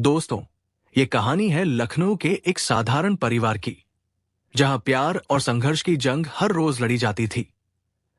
दोस्तों, ये कहानी है लखनऊ के एक साधारण परिवार की, जहां प्यार और संघर्ष की जंग हर रोज लड़ी जाती थी।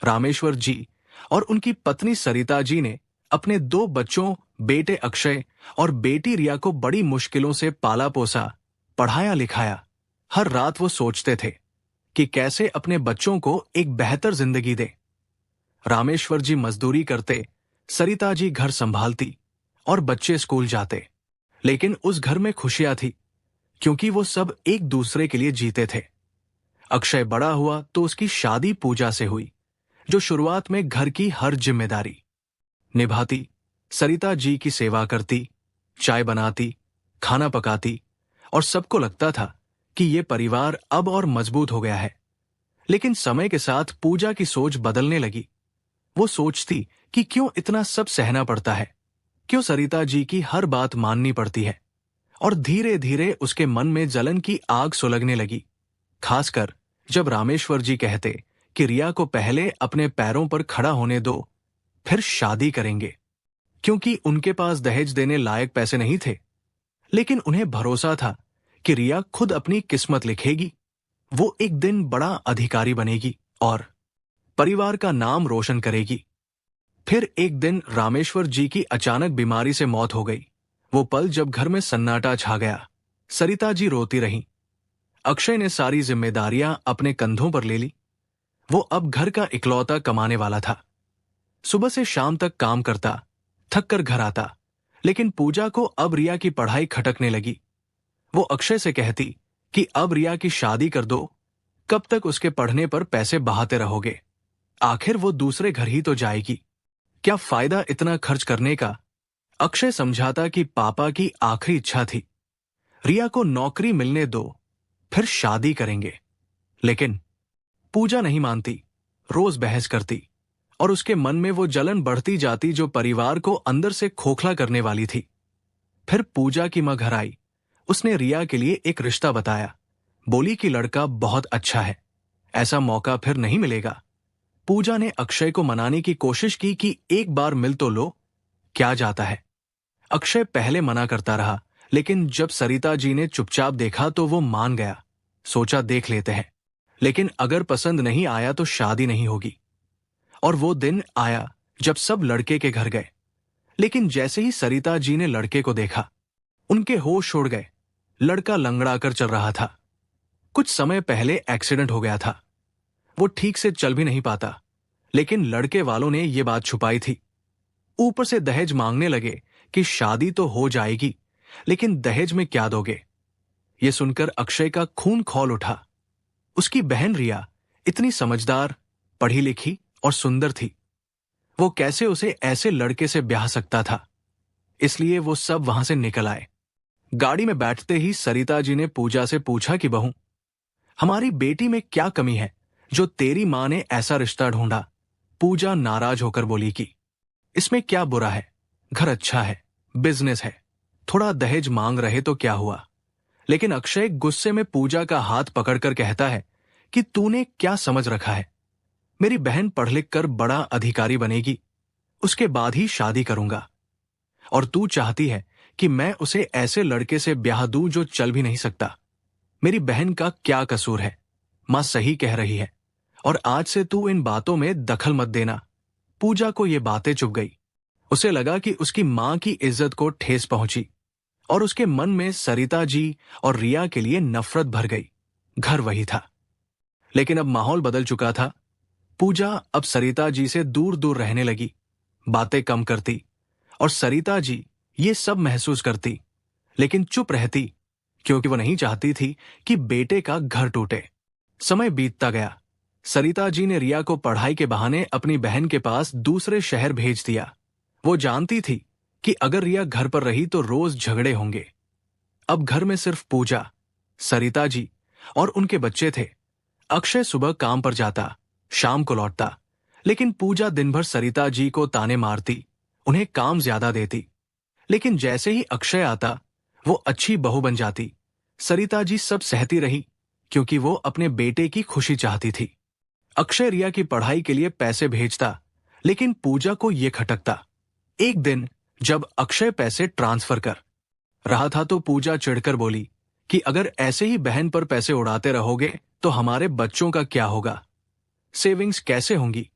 रामेश्वर जी और उनकी पत्नी सरिता जी ने अपने दो बच्चों, बेटे अक्षय और बेटी रिया को बड़ी मुश्किलों से पाला पोसा, पढ़ाया लिखाया। हर रात वो सोचते थे कि कैसे अपने बच्चों को एक बेहतर जिंदगी दें। रामेश्वर जी मजदूरी करते, सरिता जी घर संभालती और बच्चे स्कूल जाते। लेकिन उस घर में खुशियां थी, क्योंकि वो सब एक दूसरे के लिए जीते थे। अक्षय बड़ा हुआ तो उसकी शादी पूजा से हुई, जो शुरुआत में घर की हर जिम्मेदारी निभाती, सरिता जी की सेवा करती, चाय बनाती, खाना पकाती, और सबको लगता था कि ये परिवार अब और मजबूत हो गया है। लेकिन समय के साथ पूजा की सोच बदलने लगी। वो सोचती कि क्यों इतना सब सहना पड़ता है, क्यों सरिता जी की हर बात माननी पड़ती है। और धीरे धीरे उसके मन में जलन की आग सुलगने लगी, खासकर जब रामेश्वर जी कहते कि रिया को पहले अपने पैरों पर खड़ा होने दो, फिर शादी करेंगे। क्योंकि उनके पास दहेज देने लायक पैसे नहीं थे, लेकिन उन्हें भरोसा था कि रिया खुद अपनी किस्मत लिखेगी। वो एक दिन बड़ा अधिकारी बनेगी और परिवार का नाम रोशन करेगी। फिर एक दिन रामेश्वर जी की अचानक बीमारी से मौत हो गई। वो पल जब घर में सन्नाटा छा गया। सरिता जी रोती रहीं। अक्षय ने सारी जिम्मेदारियां अपने कंधों पर ले ली। वो अब घर का इकलौता कमाने वाला था। सुबह से शाम तक काम करता, थक कर घर आता। लेकिन पूजा को अब रिया की पढ़ाई खटकने लगी। वो अक्षय से कहती कि अब रिया की शादी कर दो, कब तक उसके पढ़ने पर पैसे बहाते रहोगे, आखिर वो दूसरे घर ही तो जाएगी, क्या फायदा इतना खर्च करने का। अक्षय समझाता कि पापा की आखिरी इच्छा थी, रिया को नौकरी मिलने दो, फिर शादी करेंगे। लेकिन पूजा नहीं मानती, रोज बहस करती, और उसके मन में वो जलन बढ़ती जाती जो परिवार को अंदर से खोखला करने वाली थी। फिर पूजा की मां घर आई। उसने रिया के लिए एक रिश्ता बताया। बोली कि लड़का बहुत अच्छा है, ऐसा मौका फिर नहीं मिलेगा। पूजा ने अक्षय को मनाने की कोशिश की कि एक बार मिल तो लो, क्या जाता है। अक्षय पहले मना करता रहा, लेकिन जब सरिता जी ने चुपचाप देखा तो वो मान गया। सोचा देख लेते हैं, लेकिन अगर पसंद नहीं आया तो शादी नहीं होगी। और वो दिन आया जब सब लड़के के घर गए। लेकिन जैसे ही सरिता जी ने लड़के को देखा, उनके होश उड़ गए। लड़का लंगड़ा कर चल रहा था। कुछ समय पहले एक्सीडेंट हो गया था। वो ठीक से चल भी नहीं पाता, लेकिन लड़के वालों ने ये बात छुपाई थी। ऊपर से दहेज मांगने लगे कि शादी तो हो जाएगी, लेकिन दहेज में क्या दोगे। ये सुनकर अक्षय का खून खौल उठा। उसकी बहन रिया इतनी समझदार, पढ़ी लिखी और सुंदर थी। वो कैसे उसे ऐसे लड़के से ब्याह सकता था। इसलिए वो सब वहां से निकल आए। गाड़ी में बैठते ही सरिता जी ने पूजा से पूछा कि बहू, हमारी बेटी में क्या कमी है जो तेरी मां ने ऐसा रिश्ता ढूंढा। पूजा नाराज होकर बोली कि इसमें क्या बुरा है, घर अच्छा है, बिजनेस है, थोड़ा दहेज मांग रहे तो क्या हुआ। लेकिन अक्षय गुस्से में पूजा का हाथ पकड़कर कहता है कि तूने क्या समझ रखा है, मेरी बहन पढ़ लिख कर बड़ा अधिकारी बनेगी, उसके बाद ही शादी करूंगा। और तू चाहती है कि मैं उसे ऐसे लड़के से ब्याह दूं जो चल भी नहीं सकता। मेरी बहन का क्या कसूर है, मां सही कह रही है, और आज से तू इन बातों में दखल मत देना। पूजा को ये बातें चुभ गई। उसे लगा कि उसकी मां की इज्जत को ठेस पहुंची, और उसके मन में सरिता जी और रिया के लिए नफरत भर गई। घर वही था, लेकिन अब माहौल बदल चुका था। पूजा अब सरिता जी से दूर दूर रहने लगी, बातें कम करती, और सरिता जी ये सब महसूस करती, लेकिन चुप रहती, क्योंकि वो नहीं चाहती थी कि बेटे का घर टूटे। समय बीतता गया। सरिता जी ने रिया को पढ़ाई के बहाने अपनी बहन के पास दूसरे शहर भेज दिया। वो जानती थी कि अगर रिया घर पर रही तो रोज झगड़े होंगे। अब घर में सिर्फ पूजा, सरिता जी और उनके बच्चे थे। अक्षय सुबह काम पर जाता, शाम को लौटता, लेकिन पूजा दिन भर सरिता जी को ताने मारती, उन्हें काम ज्यादा देती। लेकिन जैसे ही अक्षय आता, वो अच्छी बहू बन जाती। सरिता जी सब सहती रही, क्योंकि वो अपने बेटे की खुशी चाहती थी। अक्षय रिया की पढ़ाई के लिए पैसे भेजता, लेकिन पूजा को ये खटकता। एक दिन जब अक्षय पैसे ट्रांसफर कर रहा था तो पूजा चिढ़कर बोली कि अगर ऐसे ही बहन पर पैसे उड़ाते रहोगे तो हमारे बच्चों का क्या होगा, सेविंग्स कैसे होंगी।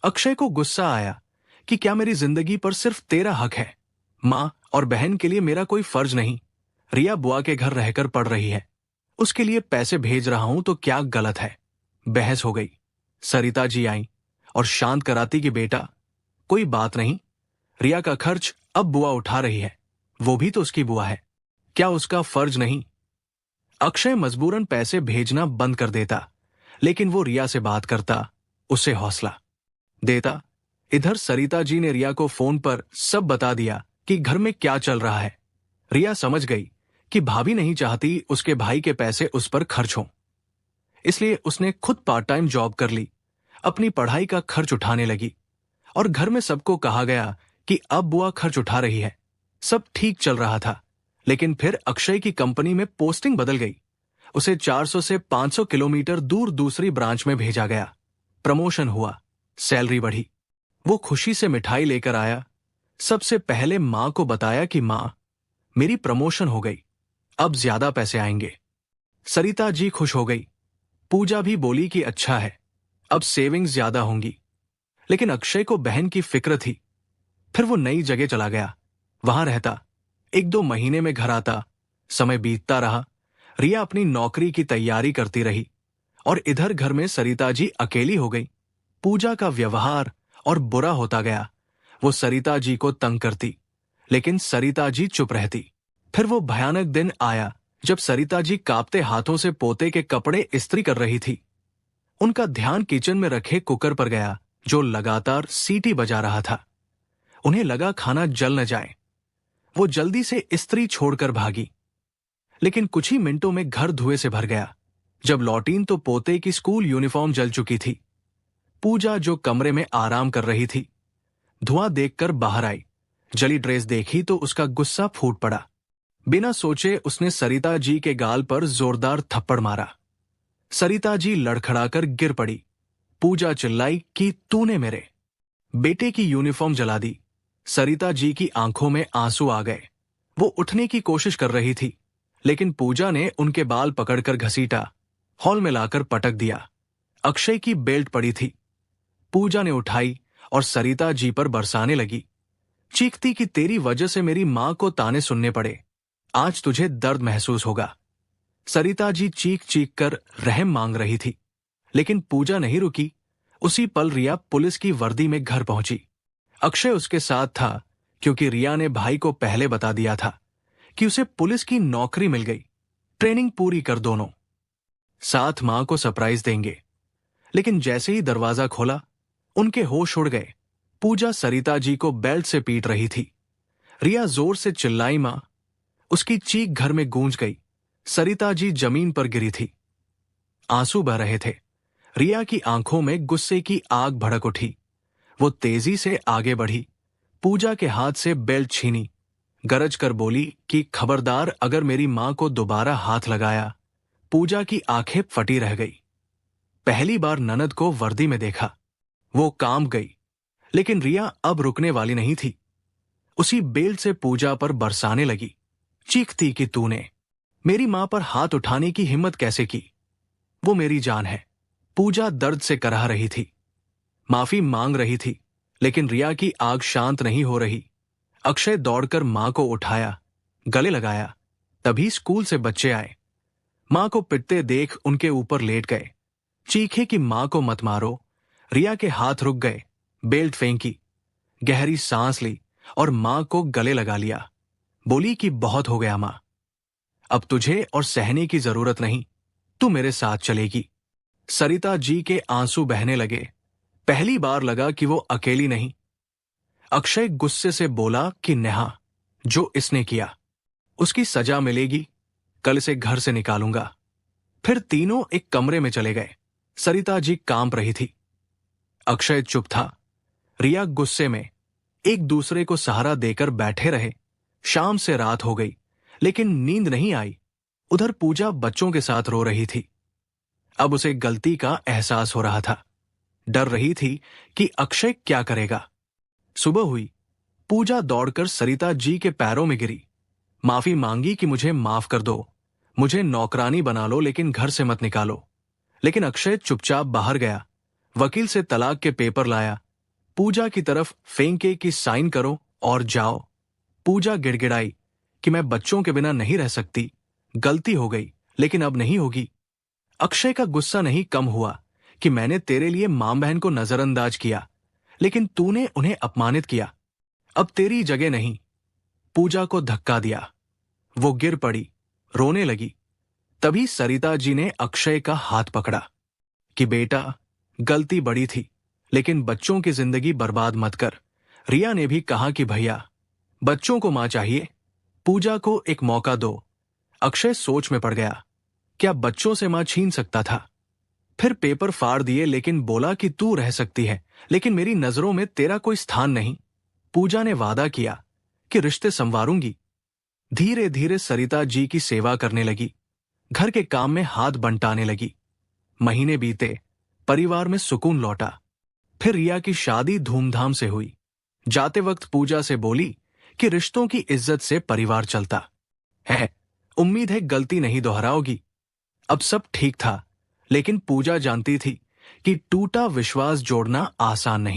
अक्षय को गुस्सा आया कि क्या मेरी जिंदगी पर सिर्फ तेरा हक है, माँ और बहन के लिए मेरा कोई फर्ज नहीं। रिया बुआ के घर रहकर पढ़ रही है, उसके लिए पैसे भेज रहा हूं तो क्या गलत है। बहस हो गई। सरिता जी आई और शांत कराती कि बेटा कोई बात नहीं, रिया का खर्च अब बुआ उठा रही है, वो भी तो उसकी बुआ है, क्या उसका फर्ज नहीं। अक्षय मजबूरन पैसे भेजना बंद कर देता, लेकिन वो रिया से बात करता, उसे हौसला देता। इधर सरिता जी ने रिया को फोन पर सब बता दिया कि घर में क्या चल रहा है। रिया समझ गई कि भाभी नहीं चाहती उसके भाई के पैसे उस पर खर्च हों, इसलिए उसने खुद पार्ट टाइम जॉब कर ली, अपनी पढ़ाई का खर्च उठाने लगी। और घर में सबको कहा गया कि अब बुआ खर्च उठा रही है। सब ठीक चल रहा था, लेकिन फिर अक्षय की कंपनी में पोस्टिंग बदल गई। उसे 400 से 500 किलोमीटर दूर दूसरी ब्रांच में भेजा गया। प्रमोशन हुआ, सैलरी बढ़ी। वो खुशी से मिठाई लेकर आया। सबसे पहले मां को बताया कि मां, मेरी प्रमोशन हो गई, अब ज्यादा पैसे आएंगे। सरिता जी खुश हो गई। पूजा भी बोली कि अच्छा है, अब सेविंग्स ज्यादा होंगी। लेकिन अक्षय को बहन की फिक्र थी। फिर वो नई जगह चला गया, वहां रहता, 1-2 महीने में घर आता। समय बीतता रहा। रिया अपनी नौकरी की तैयारी करती रही और इधर घर में सरिता जी अकेली हो गई। पूजा का व्यवहार और बुरा होता गया। वो सरिता जी को तंग करती, लेकिन सरिता जी चुप रहती। फिर वो भयानक दिन आया जब सरिता जी कांपते हाथों से पोते के कपड़े इस्त्री कर रही थी। उनका ध्यान किचन में रखे कुकर पर गया, जो लगातार सीटी बजा रहा था। उन्हें लगा खाना जल न जाए। वो जल्दी से इस्त्री छोड़कर भागी, लेकिन कुछ ही मिनटों में घर धुएं से भर गया। जब लौटीं तो पोते की स्कूल यूनिफॉर्म जल चुकी थी। पूजा जो कमरे में आराम कर रही थी, धुआं देखकर बाहर आई। जली ड्रेस देखी तो उसका गुस्सा फूट पड़ा। बिना सोचे उसने सरिता जी के गाल पर जोरदार थप्पड़ मारा। सरिता जी लड़खड़ाकर गिर पड़ी। पूजा चिल्लाई कि तूने मेरे बेटे की यूनिफॉर्म जला दी। सरिता जी की आंखों में आंसू आ गए। वो उठने की कोशिश कर रही थी, लेकिन पूजा ने उनके बाल पकड़कर घसीटा, हॉल में लाकर पटक दिया। अक्षय की बेल्ट पड़ी थी। पूजा ने उठाई और सरिता जी पर बरसाने लगी, चीखती कि तेरी वजह से मेरी मां को ताने सुनने पड़े, आज तुझे दर्द महसूस होगा। सरिता जी चीख चीख कर रहम मांग रही थी, लेकिन पूजा नहीं रुकी। उसी पल रिया पुलिस की वर्दी में घर पहुंची। अक्षय उसके साथ था, क्योंकि रिया ने भाई को पहले बता दिया था कि उसे पुलिस की नौकरी मिल गई। ट्रेनिंग पूरी कर दोनों साथ मां को सरप्राइज देंगे। लेकिन जैसे ही दरवाजा खोला, उनके होश उड़ गए। पूजा सरिता जी को बेल्ट से पीट रही थी। रिया जोर से चिल्लाई मां। उसकी चीख घर में गूंज गई। सरिता जी जमीन पर गिरी थी, आंसू बह रहे थे। रिया की आंखों में गुस्से की आग भड़क उठी। वो तेजी से आगे बढ़ी, पूजा के हाथ से बेल्ट छीनी, गरज कर बोली कि खबरदार अगर मेरी मां को दोबारा हाथ लगाया। पूजा की आंखें फटी रह गई। पहली बार ननद को वर्दी में देखा। वो कांप गई, लेकिन रिया अब रुकने वाली नहीं थी। उसी बेल्ट से पूजा पर बरसाने लगी, चीखती कि तूने मेरी मां पर हाथ उठाने की हिम्मत कैसे की, वो मेरी जान है। पूजा दर्द से कराह रही थी, माफी मांग रही थी, लेकिन रिया की आग शांत नहीं हो रही। अक्षय दौड़कर मां को उठाया, गले लगाया। तभी स्कूल से बच्चे आए। मां को पिटते देख उनके ऊपर लेट गए, चीखे कि मां को मत मारो। रिया के हाथ रुक गए, बेल्ट फेंकी, गहरी सांस ली और मां को गले लगा लिया। बोली कि बहुत हो गया मां, अब तुझे और सहने की जरूरत नहीं, तू मेरे साथ चलेगी। सरिता जी के आंसू बहने लगे। पहली बार लगा कि वो अकेली नहीं। अक्षय गुस्से से बोला कि नेहा, जो इसने किया उसकी सजा मिलेगी, कल इसे घर से निकालूंगा। फिर तीनों एक कमरे में चले गए। सरिता जी कांप रही थी, अक्षय चुप था। रिया गुस्से में। एक दूसरे को सहारा देकर बैठे रहे। शाम से रात हो गई, लेकिन नींद नहीं आई। उधर पूजा बच्चों के साथ रो रही थी। अब उसे गलती का एहसास हो रहा था। डर रही थी कि अक्षय क्या करेगा। सुबह हुई। पूजा दौड़कर सरिता जी के पैरों में गिरी। माफी मांगी कि मुझे माफ कर दो, मुझे नौकरानी बना लो लेकिन घर से मत निकालो। लेकिन अक्षय चुपचाप बाहर गया, वकील से तलाक के पेपर लाया, पूजा की तरफ फेंके कि साइन करो और जाओ। पूजा गिड़गिड़ाई कि मैं बच्चों के बिना नहीं रह सकती, गलती हो गई लेकिन अब नहीं होगी। अक्षय का गुस्सा नहीं कम हुआ कि मैंने तेरे लिए मां बहन को नजरअंदाज किया, लेकिन तूने उन्हें अपमानित किया, अब तेरी जगह नहीं। पूजा को धक्का दिया, वो गिर पड़ी, रोने लगी। तभी सरिता जी ने अक्षय का हाथ पकड़ा कि बेटा, गलती बड़ी थी लेकिन बच्चों की जिंदगी बर्बाद मत कर। रिया ने भी कहा कि भैया, बच्चों को मां चाहिए, पूजा को एक मौका दो। अक्षय सोच में पड़ गया, क्या बच्चों से मां छीन सकता था? फिर पेपर फाड़ दिए लेकिन बोला कि तू रह सकती है, लेकिन मेरी नजरों में तेरा कोई स्थान नहीं। पूजा ने वादा किया कि रिश्ते संवारूंगी। धीरे धीरे सरिता जी की सेवा करने लगी, घर के काम में हाथ बंटाने लगी। महीने बीते, परिवार में सुकून लौटा। फिर रिया की शादी धूमधाम से हुई। जाते वक्त पूजा से बोली कि रिश्तों की इज्जत से परिवार चलता है, उम्मीद है गलती नहीं दोहराओगी। अब सब ठीक था, लेकिन पूजा जानती थी कि टूटा विश्वास जोड़ना आसान नहीं।